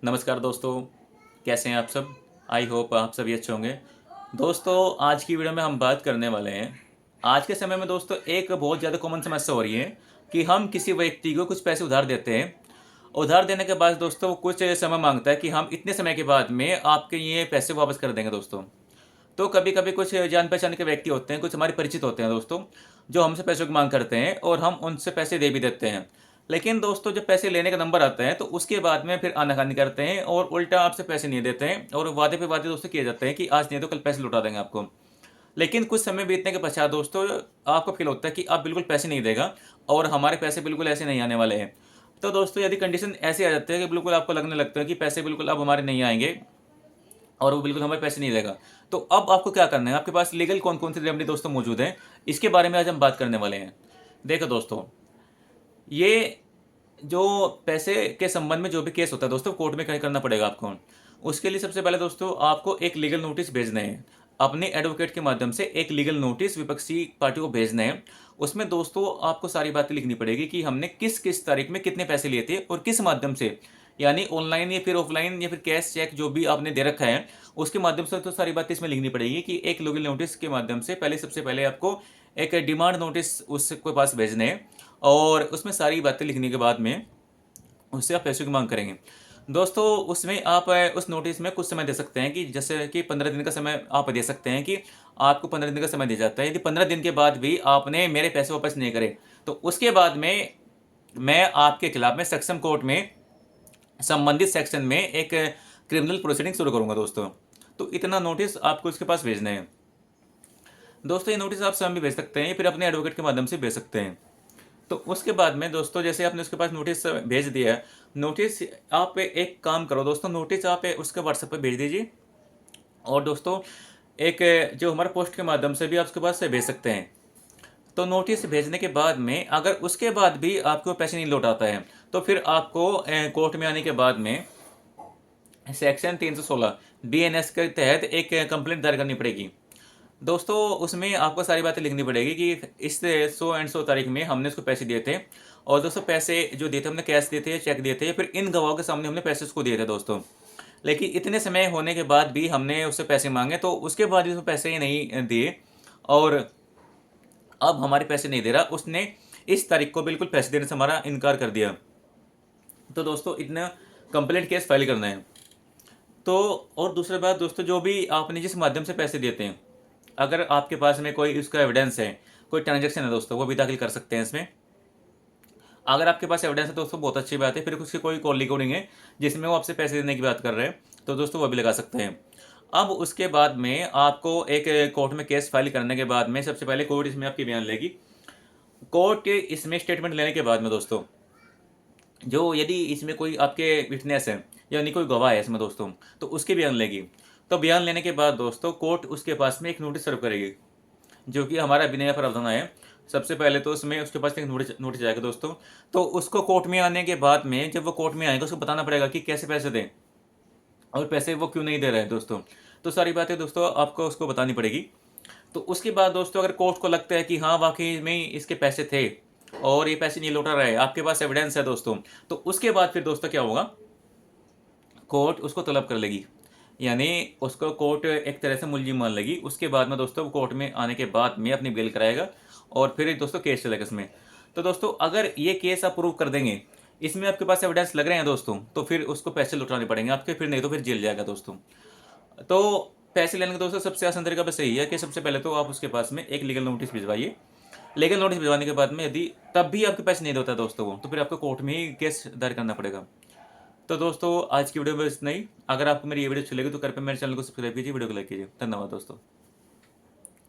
नमस्कार दोस्तों, कैसे हैं आप सब। आई होप आप सभी अच्छे होंगे। दोस्तों, आज की वीडियो में हम बात करने वाले हैं। आज के समय में दोस्तों एक बहुत ज़्यादा कॉमन समस्या हो रही है कि हम किसी व्यक्ति को कुछ पैसे उधार देते हैं। उधार देने के बाद दोस्तों वो कुछ समय मांगता है कि हम इतने समय के बाद में आपके ये पैसे वापस कर देंगे दोस्तों। तो कभी कभी कुछ जान पहचान के व्यक्ति होते हैं, कुछ हमारे परिचित होते हैं दोस्तों, जो हमसे पैसों की मांग करते हैं और हम उनसे पैसे दे भी देते हैं। लेकिन दोस्तों जब पैसे लेने का नंबर आता है तो उसके बाद में फिर आनाकानी करते हैं और उल्टा आपसे पैसे नहीं देते हैं और वादे पे वादे दोस्तों किए जाते हैं कि आज नहीं तो कल पैसे लौटा देंगे आपको। लेकिन कुछ समय बीतने के पश्चात दोस्तों आपको फील होता है कि आप बिल्कुल पैसे नहीं देगा और हमारे पैसे बिल्कुल ऐसे नहीं आने वाले हैं। तो दोस्तों यदि कंडीशन ऐसी आ जाती है कि बिल्कुल आपको लगने लगता है कि पैसे बिल्कुल अब हमारे नहीं आएंगे और वो बिल्कुल हमारे पैसे नहीं देगा, तो अब आपको क्या करना है। आपके पास लीगल कौन कौन सी रेमेडी दोस्तों मौजूद है, इसके बारे में आज हम बात करने वाले हैं। देखो दोस्तों, ये जो पैसे के संबंध में जो भी केस होता है दोस्तों, कोर्ट में कहीं करना पड़ेगा आपको। उसके लिए सबसे पहले दोस्तों आपको एक लीगल नोटिस भेजना है। अपने एडवोकेट के माध्यम से एक लीगल नोटिस विपक्षी पार्टी को भेजना है। उसमें दोस्तों आपको सारी बातें लिखनी पड़ेगी कि हमने किस किस तारीख में कितने पैसे लिए थे और किस माध्यम से, यानी ऑनलाइन या फिर ऑफलाइन या फिर कैश चेक जो भी आपने दे रखा है उसके माध्यम से। तो सारी बातें इसमें लिखनी पड़ेगी कि एक लीगल नोटिस के माध्यम से पहले सबसे पहले आपको एक डिमांड नोटिस उसके पास भेजने हैं और उसमें सारी बातें लिखने के बाद में उससे आप पैसों की मांग करेंगे। दोस्तों उसमें आप उस नोटिस में कुछ समय दे सकते हैं कि जैसे कि 15 दिन का समय आप दे सकते हैं कि आपको 15 दिन का समय दिया जाता है। यदि 15 दिन के बाद भी आपने मेरे पैसे वापस नहीं करे तो उसके बाद में मैं आपके खिलाफ में सक्षम कोर्ट में संबंधित सेक्शन में एक क्रिमिनल प्रोसीडिंग शुरू करूंगा दोस्तों। तो इतना नोटिस आपको उसके पास भेजना है। दोस्तों ये नोटिस आप स्वयं भी भेज सकते हैं या फिर अपने एडवोकेट के माध्यम से भेज सकते हैं। तो उसके बाद में दोस्तों जैसे आपने उसके पास नोटिस भेज दिया है, नोटिस आप एक काम करो दोस्तों, नोटिस आप उसके व्हाट्सएप पे भेज दीजिए। और दोस्तों एक जो हमारा पोस्ट के माध्यम से भी आप उसके पास से भेज सकते हैं। तो नोटिस भेजने के बाद में अगर उसके बाद भी आपको पैसे नहीं लौटाता है तो फिर आपको कोर्ट में आने के बाद में सेक्शन 316 BNS के तहत एक कंप्लेंट दायर करनी पड़ेगी। दोस्तों उसमें आपको सारी बातें लिखनी पड़ेगी कि इस सो एंड सो तारीख में हमने उसको पैसे दिए थे और दोस्तों पैसे जो दिए थे हमने कैश दिए थे, चेक दिए थे, फिर इन गवाहों के सामने हमने पैसे उसको दिए थे दोस्तों। लेकिन इतने समय होने के बाद भी हमने उससे पैसे मांगे तो उसके बाद भी उसको पैसे ही नहीं दिए और अब हमारे पैसे नहीं दे रहा। उसने इस तारीख को बिल्कुल पैसे देने से हमारा इनकार कर दिया। तो दोस्तों इतना कंप्लेंट केस फाइल करना है। तो और दूसरी बात दोस्तों, जो भी आपने जिस माध्यम से पैसे देते हैं, अगर आपके पास में कोई उसका एविडेंस है, कोई ट्रांजैक्शन है दोस्तों, वो भी दाखिल कर सकते हैं इसमें। अगर आपके पास एविडेंस है दोस्तों बहुत अच्छी बात है। फिर उसकी कोई कॉल रिकॉर्डिंग है जिसमें वो आपसे पैसे देने की बात कर रहे हैं तो दोस्तों वो भी लगा सकते हैं। अब उसके बाद में आपको एक कोर्ट में केस फाइल करने के बाद में सबसे पहले कोर्ट इसमें आपकी बयान लेगी। कोर्ट के इसमें स्टेटमेंट लेने के बाद में दोस्तों, जो यदि इसमें कोई आपके विटनेस है यानी कोई गवाह है इसमें दोस्तों, तो उसके बयान लेगी। तो बयान लेने के बाद दोस्तों कोर्ट उसके पास में एक नोटिस सर्व करेगी जो कि हमारा विनय प्रावधान है। सबसे पहले तो उसमें उसके पास एक नोटिस नोटिस आएगा दोस्तों। तो उसको कोर्ट में आने के बाद में जब वो कोर्ट में आएगा उसको बताना पड़ेगा कि कैसे पैसे दें और पैसे वो क्यों नहीं दे रहे हैं दोस्तों। तो सारी बातें दोस्तों आपको उसको बतानी पड़ेगी। तो उसके बाद दोस्तों अगर कोर्ट को लगता है कि हाँ वाकई में इसके पैसे थे और ये पैसे नहीं लौटा रहे, आपके पास एविडेंस है दोस्तों, तो उसके बाद फिर दोस्तों क्या होगा, कोर्ट उसको तलब कर लेगी। यानी उसको कोर्ट एक तरह से मुलजिम मान लेगी। उसके बाद में दोस्तों कोर्ट में आने के बाद में अपनी बेल कराएगा और फिर दोस्तों केस चलेगा इसमें। तो दोस्तों अगर ये केस आप प्रूव कर देंगे, इसमें आपके पास एविडेंस लग रहे हैं दोस्तों, तो फिर उसको पैसे लौटाने पड़ेंगे आपके, फिर नहीं तो फिर जेल जाएगा दोस्तों। तो पैसे लेने का दोस्तों सबसे आसान तरीका बस यही है कि सबसे पहले तो आप उसके पास में एक लीगल नोटिस भिजवाइए। लीगल नोटिस भिजवाने के बाद में यदि तब भी आपके पैसे नहीं देता दोस्तों वो, तो फिर आपको कोर्ट में ही केस दायर करना पड़ेगा। तो दोस्तों आज की वीडियो में इतना ही। अगर आपको मेरी ये वीडियो अच्छी लगी तो कृपया मेरे चैनल को सब्सक्राइब कीजिए, वीडियो को लाइक कीजिए। धन्यवाद दोस्तों।